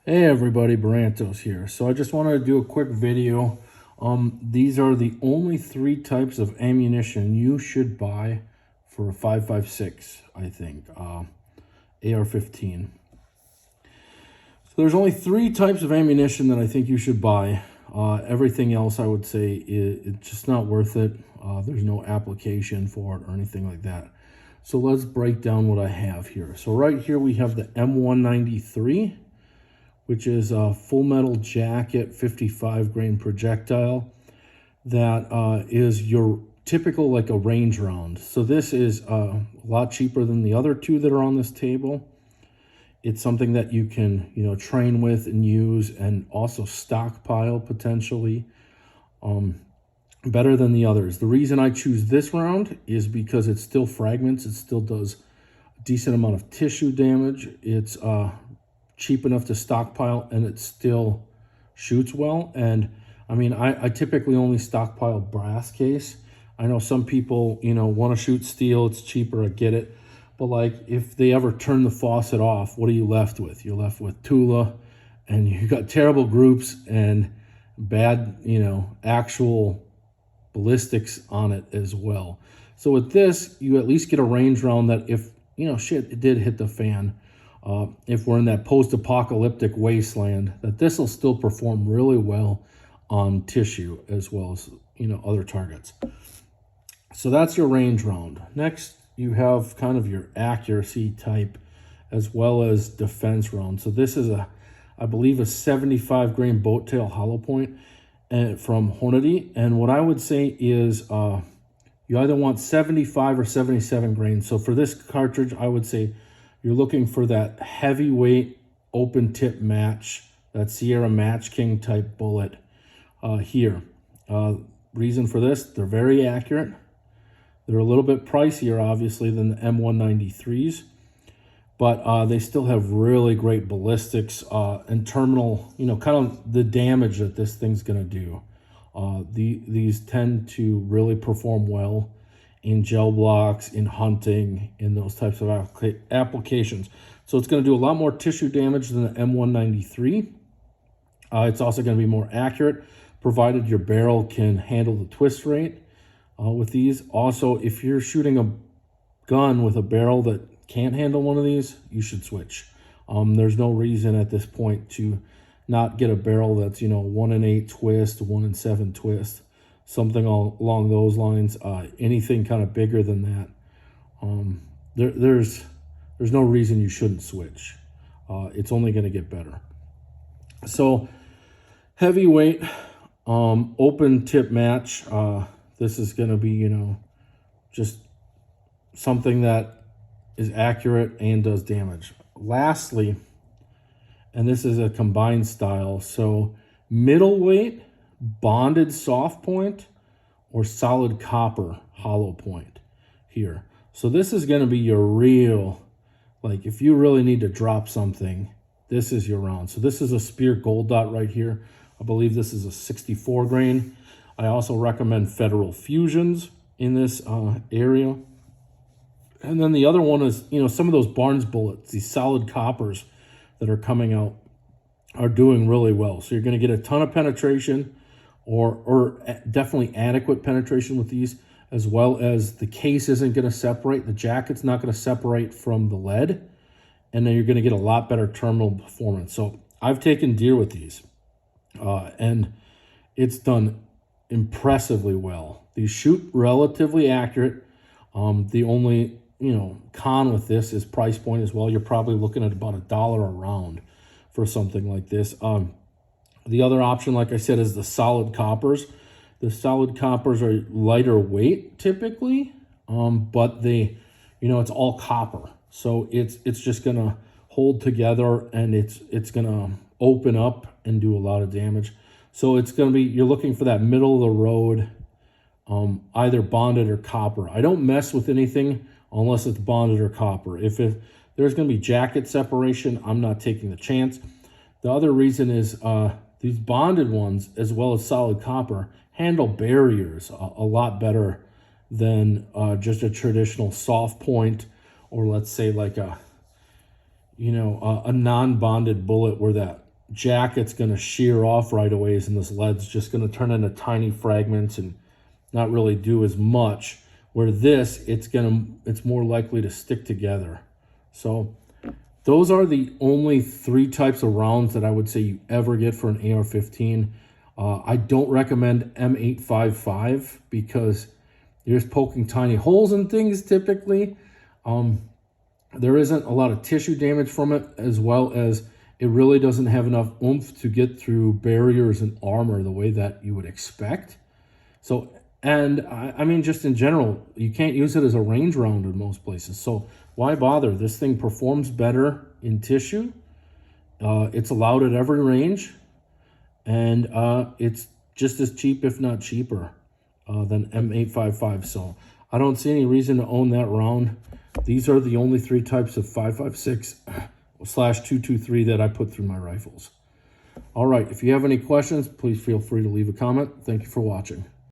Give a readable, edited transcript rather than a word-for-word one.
Hey everybody, Barantos here. So I just wanted to do a quick video. These are the only three types of ammunition you should buy for a 5.56, I think, AR-15. So there's only three types of ammunition that I think you should buy. Everything else I would say it's just not worth it. There's no application for it or anything like that. So let's break down what I have here. So right here we have the M193. Which is a full metal jacket 55 grain projectile that is your typical like a range round. So this is a lot cheaper than the other two that are on this table. It's something that you can, train with and use and also stockpile potentially. Better than the others. The reason I choose this round is because it still fragments. It still does a decent amount of tissue damage. It's cheap enough to stockpile, and it still shoots well. And I mean, I typically only stockpile brass case. I know some people, want to shoot steel. It's cheaper, I get it. But like, if they ever turn the faucet off, what are you left with? You're left with Tula, and you got terrible groups and bad, actual ballistics on it as well. So with this, you at least get a range round that if, shit, it did hit the fan, if we're in that post-apocalyptic wasteland, that this will still perform really well on tissue as well as, other targets. So that's your range round. Next, you have kind of your accuracy type as well as defense round. So this is I believe a 75 grain boat tail hollow point from Hornady. And what I would say is you either want 75 or 77 grains. So for this cartridge, I would say you're looking for that heavyweight open tip match, that Sierra Match King type bullet here. Reason for this, they're very accurate. They're a little bit pricier, obviously, than the M193s, but they still have really great ballistics and terminal, kind of the damage that this thing's going to do. These tend to really perform well in gel blocks, in hunting, in those types of applications. So it's going to do a lot more tissue damage than the M193. It's also going to be more accurate, provided your barrel can handle the twist rate with these. Also, if you're shooting a gun with a barrel that can't handle one of these, you should switch. There's no reason at this point to not get a barrel that's, 1 in 8 twist, 1 in 7 twist. Something along those lines. Anything kind of bigger than that, there's no reason you shouldn't switch. It's only going to get better. So heavyweight, open tip match. This is going to be, just something that is accurate and does damage. Lastly, and this is a combined style. So middleweight, bonded soft point, or solid copper hollow point here. So this is going to be your real, like if you really need to drop something, this is your round. So this is a Spear Gold Dot right here. I believe this is a 64 grain. I also recommend Federal Fusions in this area. And then the other one is, some of those Barnes bullets, these solid coppers that are coming out are doing really well. So you're going to get a ton of penetration, or definitely adequate penetration with these, as well as the case isn't going to separate. The jacket's not going to separate from the lead, and then you're going to get a lot better terminal performance. So I've taken deer with these, and it's done impressively well. These shoot relatively accurate. The only, con with this is price point as well. You're probably looking at about $1 a round for something like this. The other option, like I said, is the solid coppers. The solid coppers are lighter weight typically, but they, it's all copper. So it's just gonna hold together, and it's gonna open up and do a lot of damage. So it's gonna be, you're looking for that middle of the road, either bonded or copper. I don't mess with anything unless it's bonded or copper. If there's gonna be jacket separation, I'm not taking the chance. The other reason is these bonded ones, as well as solid copper, handle barriers a lot better than just a traditional soft point, or let's say like a non-bonded bullet where that jacket's going to shear off right away, and this lead's just going to turn into tiny fragments and not really do as much. Where this, it's more likely to stick together. So those are the only 3 types of rounds that I would say you ever get for an AR-15. I don't recommend M855 because you're just poking tiny holes in things typically. There isn't a lot of tissue damage from it, as well as it really doesn't have enough oomph to get through barriers and armor the way that you would expect. So, and I mean, just in general, you can't use it as a range round in most places. So why bother? This thing performs better in tissue. It's allowed at every range. And it's just as cheap, if not cheaper, than M855. So I don't see any reason to own that round. These are the only 3 types of 5.56/223 that I put through my rifles. All right, if you have any questions, please feel free to leave a comment. Thank you for watching.